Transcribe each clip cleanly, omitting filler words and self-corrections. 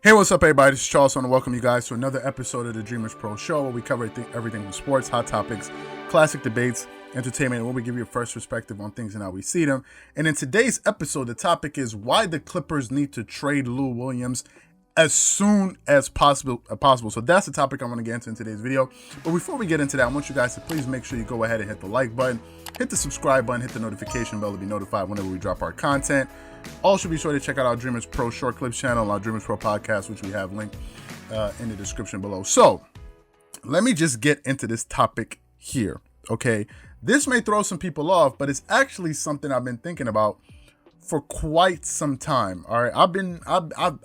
Hey, what's up, everybody? This is Charles. I want to welcome you guys to another episode of the Dreamerspro Show, where we cover everything from sports, hot topics, classic debates, entertainment, and where we give you a first perspective on things and how we see them. And in today's episode, the topic is why the Clippers need to trade Lou Williams as soon as possible. So that's the topic I want to get into in today's video. But before we get into that, I want you guys to please make sure you go ahead and hit the like button, hit the subscribe button, hit the notification bell to be notified whenever we drop our content. Also, be sure to check out our Dreamerspro Short Clips channel, our Dreamerspro Podcast, which we have linked in the description below. So, let me just get into this topic here, okay? This may throw some people off, but it's actually something I've been thinking about for quite some time. All right,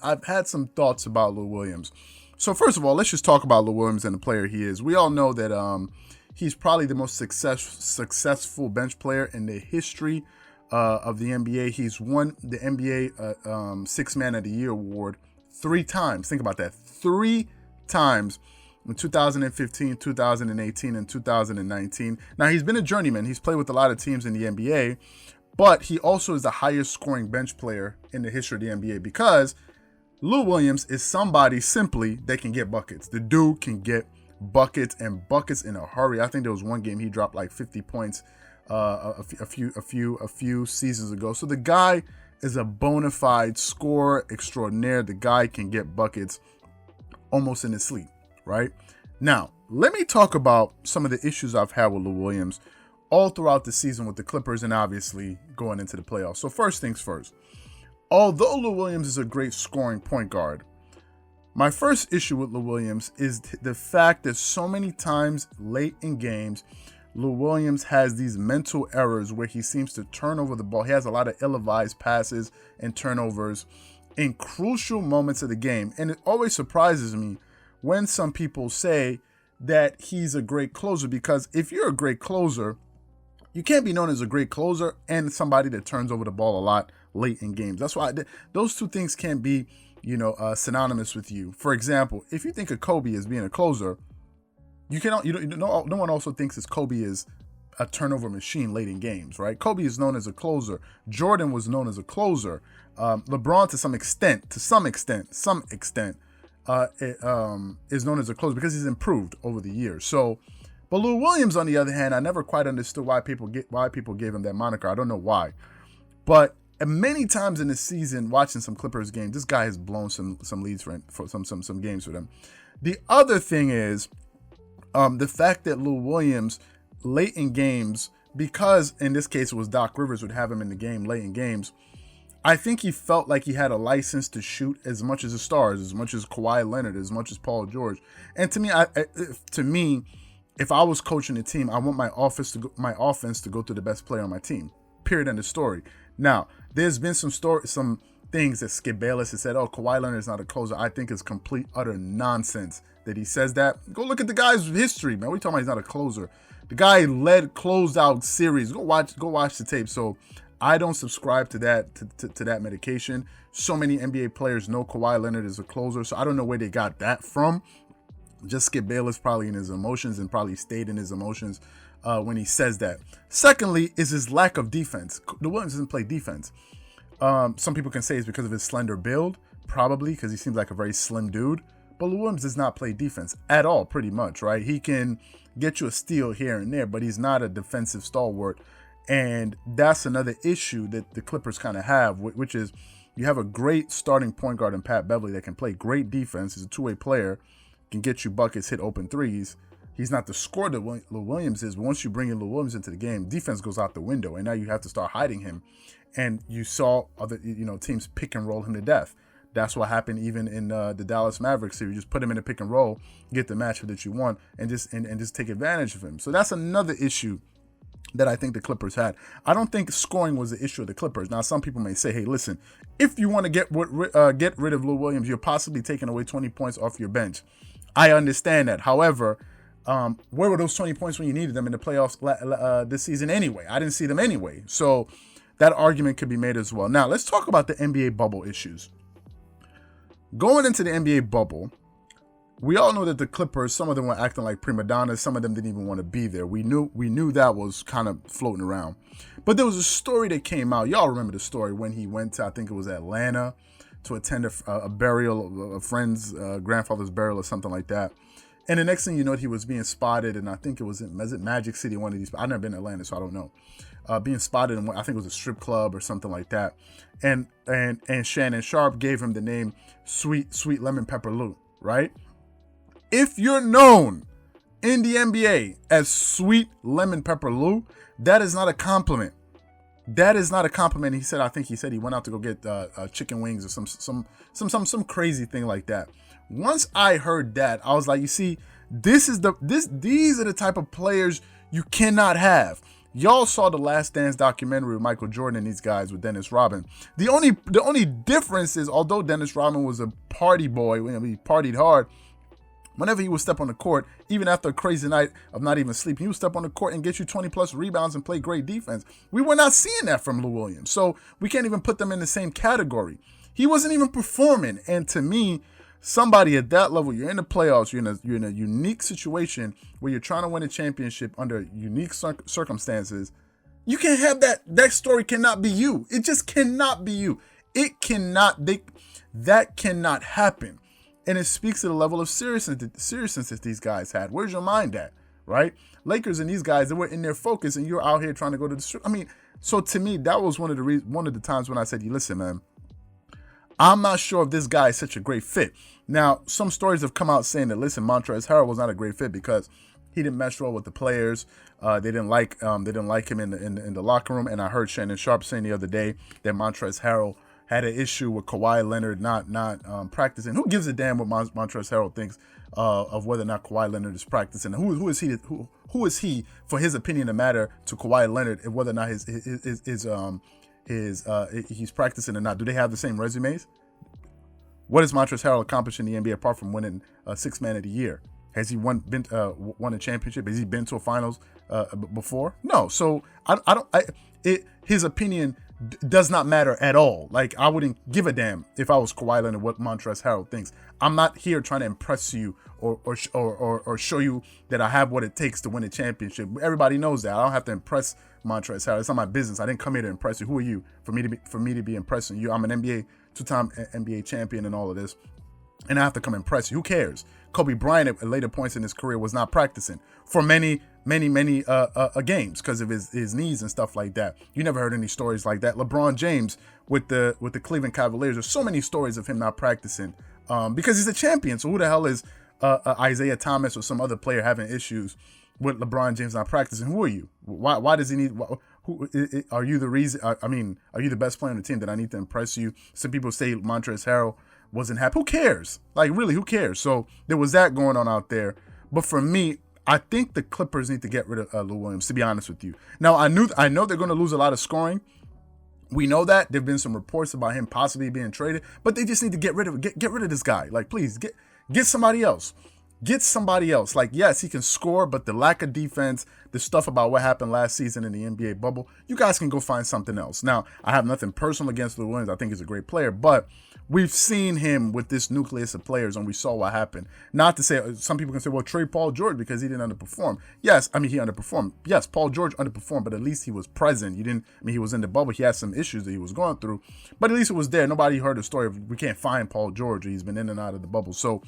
I've had some thoughts about Lou Williams. So first of all, let's just talk about Lou Williams and the player he is. We all know that he's probably the most successful bench player in the history of the NBA. He's won the NBA Sixth Man of the Year award 3 times. Think about that, 3 times. In 2015, 2018, and 2019. Now, he's been a journeyman. He's played with a lot of teams in the NBA, but he also is the highest scoring bench player in the history of the NBA because Lou Williams is somebody simply that can get buckets. The dude can get buckets and buckets in a hurry. I think there was one game he dropped like 50 points a few seasons ago. So the guy is a bona fide scorer extraordinaire. The guy can get buckets almost in his sleep, right? Now, let me talk about some of the issues I've had with Lou Williams all throughout the season with the Clippers and obviously going into the playoffs. So first things first, although Lou Williams is a great scoring point guard, my first issue with Lou Williams is the fact that so many times late in games, Lou Williams has these mental errors where he seems to turn over the ball. He has a lot of ill-advised passes and turnovers in crucial moments of the game. And it always surprises me when some people say that he's a great closer, because if you're a great closer, you can't be known as a great closer and somebody that turns over the ball a lot late in games. That's why those two things can't be, synonymous with you. For example, if you think of Kobe as being a closer, no one also thinks as Kobe is a turnover machine late in games, right? Kobe is known as a closer. Jordan was known as a closer. LeBron, to some extent, is known as a closer because he's improved over the years. So. But Lou Williams, on the other hand, I never quite understood why people gave him that moniker. I don't know why. But many times in the season, watching some Clippers games, this guy has blown some leads for some games for them. The other thing is the fact that Lou Williams, late in games, because in this case it was Doc Rivers would have him in the game late in games, I think he felt like he had a license to shoot as much as the stars, as much as Kawhi Leonard, as much as Paul George. And to me, if I was coaching a team, I want my offense to go through the best player on my team. Period. End of story. Now, there's been some things that Skip Bayless has said, oh, Kawhi Leonard is not a closer. I think it's complete, utter nonsense that he says that. Go look at the guy's history, man. We talking about he's not a closer. The guy led closed out series. Go watch the tape. So I don't subscribe to that to that medication. So many NBA players know Kawhi Leonard is a closer, so I don't know where they got that from. Just Skip Bayless probably in his emotions and probably stayed in his emotions when he says that. Secondly is his lack of defense. Lou Williams doesn't play defense. Some people can say it's because of his slender build, probably because he seems like a very slim dude. But Lou Williams does not play defense at all, pretty much, right? He can get you a steal here and there, but he's not a defensive stalwart. And that's another issue that the Clippers kind of have, which is you have a great starting point guard in Pat Beverly that can play great defense. He's a two-way player, can get you buckets, hit open threes. He's not the scorer that Lou Williams is, but once you bring in Lou Williams into the game, defense goes out the window, and now you have to start hiding him. And you saw other teams pick and roll him to death. That's what happened even in the Dallas Mavericks series. Just put him in a pick and roll, get the matchup that you want, and just take advantage of him. So that's another issue that I think the Clippers had. I don't think scoring was the issue of the Clippers. Now, some people may say, hey, listen, if you want to get rid of Lou Williams, you're possibly taking away 20 points off your bench. I understand that. However, where were those 20 points when you needed them in the playoffs this season anyway? I didn't see them anyway. So that argument could be made as well. Now, let's talk about the NBA bubble issues. Going into the NBA bubble, we all know that the Clippers, some of them were acting like prima donnas. Some of them didn't even want to be there. We knew that was kind of floating around. But there was a story that came out. Y'all remember the story when he went to, I think it was Atlanta, to attend a burial, a friend's grandfather's burial or something like that. And the next thing you know, he was being spotted, and I think was it Magic City, one of these. I've never been to Atlanta, so I don't know. Being spotted in, I think it was a strip club or something like that. And Shannon Sharpe gave him the name Sweet Lemon Pepper Lou, right? If you're known in the NBA as Sweet Lemon Pepper Lou, that is not a compliment. That is not a compliment. He said he went out to go get chicken wings or some crazy thing like that. Once I heard that, I was like, you see, these are the type of players you cannot have. Y'all saw the Last Dance documentary with Michael Jordan and these guys with Dennis Rodman. The only difference is, although Dennis Rodman was a party boy, he partied hard, whenever he would step on the court, even after a crazy night of not even sleeping, he would step on the court and get you 20-plus rebounds and play great defense. We were not seeing that from Lou Williams, so we can't even put them in the same category. He wasn't even performing, and to me, somebody at that level, you're in the playoffs, you're in a unique situation where you're trying to win a championship under unique circumstances. You can't have that. That story cannot be you. It just cannot be you. That cannot happen. And it speaks to the level of seriousness that these guys had. Where's your mind at, right? Lakers and these guys, they were in their focus, and you're out here trying to go to the. So to me, that was one of the times when I said, listen, man, I'm not sure if this guy is such a great fit. Now, some stories have come out saying that, listen, Montrezl Harrell was not a great fit because he didn't mesh well with the players. They didn't like him in the locker room. And I heard Shannon Sharpe saying the other day that Montrezl Harrell had an issue with Kawhi Leonard not practicing. Who gives a damn what Montrezl Harrell thinks of whether or not Kawhi Leonard is practicing? Who is he for his opinion to matter to Kawhi Leonard and whether or not he's practicing or not? Do they have the same resumes? What has Montrezl Harrell accomplished in the NBA apart from winning Sixth Man of the Year? Has he won a championship? Has he been to a finals before? No. So his opinion does not matter at all. Like, I wouldn't give a damn if I was Kawhi Leonard what Montrezl Harrell thinks. I'm not here trying to impress you or show you that I have what it takes to win a championship. Everybody knows that. I don't have to impress Montrezl Harrell. It's not my business. I didn't come here to impress you. Who are you for me to be impressing you? I'm an two-time NBA champion and all of this, and I have to come impress you. Who cares? Kobe Bryant at later points in his career was not practicing for many games because of his knees and stuff like that. You never heard any stories like that. LeBron James with the Cleveland Cavaliers, there's so many stories of him not practicing because he's a champion. So who the hell is Isaiah Thomas or some other player having issues with LeBron James not practicing? Who are you? Why does he need? Who are you the reason? Are you the best player on the team that I need to impress you? Some people say Montrezl Harrell wasn't happy. Who cares? Like, really, who cares? So there was that going on out there. But for me, I think the Clippers need to get rid of Lou Williams, to be honest with you. Now, I know they're going to lose a lot of scoring. We know that. There have been some reports about him possibly being traded, but they just need to get rid of this guy. Like, please, get somebody else. Get somebody else. Like, yes, he can score, but the lack of defense, the stuff about what happened last season in the NBA bubble, you guys can go find something else. Now, I have nothing personal against Lou Williams. I think he's a great player, but we've seen him with this nucleus of players, and we saw what happened. Not to say, some people can say, well, trade Paul George because he didn't underperform. Yes, he underperformed. Yes, Paul George underperformed, but at least he was present. He was in the bubble. He had some issues that he was going through, but at least it was there. Nobody heard the story of we can't find Paul George, or he's been in and out of the bubble. So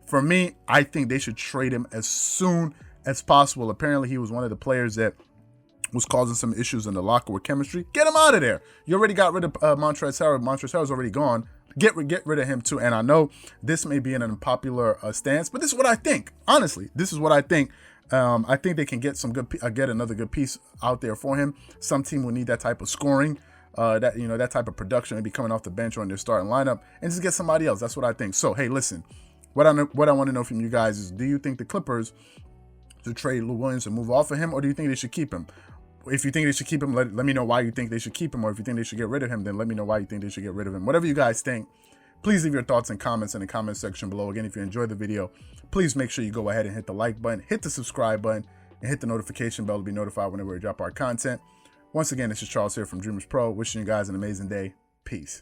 for me, I think they should trade him as soon as possible. Apparently, he was one of the players that was causing some issues in the locker with chemistry. Get him out of there. You already got rid of Montrezl Harrell. Montrezl Harrell's already gone. Get rid of him too. And I know this may be an unpopular stance, but this is what I think. Honestly, this is what I think. I think they can get another good piece out there for him. Some team will need that type of scoring, that type of production, maybe coming off the bench or in their starting lineup, and just get somebody else. That's what I think. So, hey, listen. What I want to know from you guys is, do you think the Clippers should trade Lou Williams and move off of him, or do you think they should keep him? If you think they should keep him, let me know why you think they should keep him, or if you think they should get rid of him, then let me know why you think they should get rid of him. Whatever you guys think, please leave your thoughts and comments in the comment section below. Again, if you enjoyed the video, please make sure you go ahead and hit the like button, hit the subscribe button, and hit the notification bell to be notified whenever we drop our content. Once again, this is Charles here from Dreamerspro, wishing you guys an amazing day. Peace.